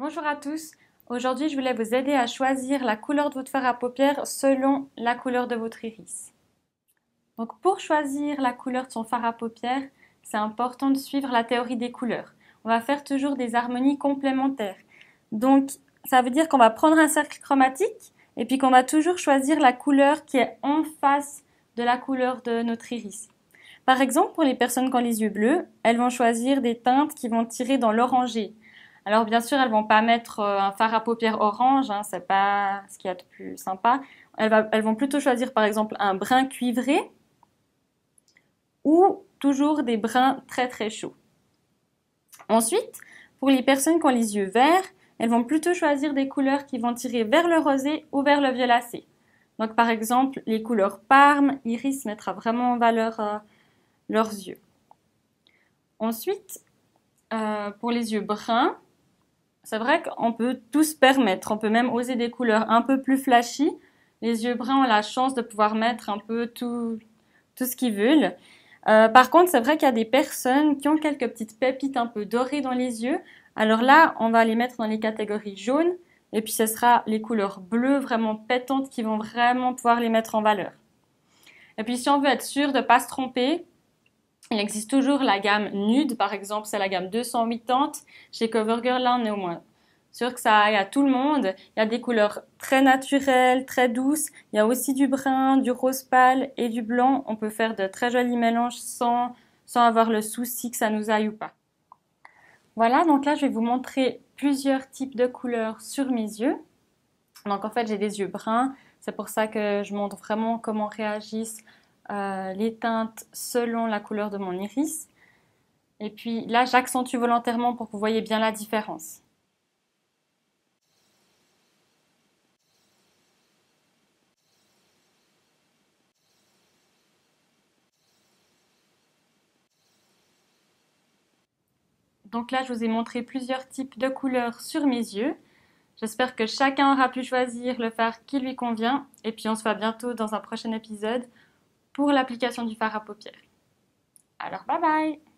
Bonjour à tous, aujourd'hui je voulais vous aider à choisir la couleur de votre fard à paupières selon la couleur de votre iris. Donc pour choisir la couleur de son fard à paupières, c'est important de suivre la théorie des couleurs. On va faire toujours des harmonies complémentaires. Donc ça veut dire qu'on va prendre un cercle chromatique et puis qu'on va toujours choisir la couleur qui est en face de la couleur de notre iris. Par exemple, pour les personnes qui ont les yeux bleus, elles vont choisir des teintes qui vont tirer dans l'orangé. Alors bien sûr, elles vont pas mettre un fard à paupières orange, hein, c'est pas ce qu'il y a de plus sympa. Elles vont plutôt choisir par exemple un brun cuivré ou toujours des bruns très très chauds. Ensuite, pour les personnes qui ont les yeux verts, elles vont plutôt choisir des couleurs qui vont tirer vers le rosé ou vers le violacé. Donc par exemple, les couleurs Parme, Iris mettra vraiment en valeur leurs yeux. Ensuite, pour les yeux bruns, c'est vrai qu'on peut tout se permettre. On peut même oser des couleurs un peu plus flashy. Les yeux bruns ont la chance de pouvoir mettre un peu tout ce qu'ils veulent. Par contre, c'est vrai qu'il y a des personnes qui ont quelques petites pépites un peu dorées dans les yeux. Alors là, on va les mettre dans les catégories jaunes. Et puis, ce sera les couleurs bleues vraiment pétantes qui vont vraiment pouvoir les mettre en valeur. Et puis, si on veut être sûr de ne pas se tromper, il existe toujours la gamme nude, par exemple, c'est la gamme 280. Chez CoverGirl, là, on est au moins sûr que ça aille à tout le monde. Il y a des couleurs très naturelles, très douces. Il y a aussi du brun, du rose pâle et du blanc. On peut faire de très jolis mélanges sans avoir le souci que ça nous aille ou pas. Voilà, donc là, je vais vous montrer plusieurs types de couleurs sur mes yeux. Donc en fait, j'ai des yeux bruns. C'est pour ça que je montre vraiment comment réagissent les teintes selon la couleur de mon iris. Et puis là, j'accentue volontairement pour que vous voyez bien la différence. Donc là, je vous ai montré plusieurs types de couleurs sur mes yeux. J'espère que chacun aura pu choisir le fard qui lui convient. Et puis on se voit bientôt dans un prochain épisode pour l'application du fard à paupières. Alors bye bye!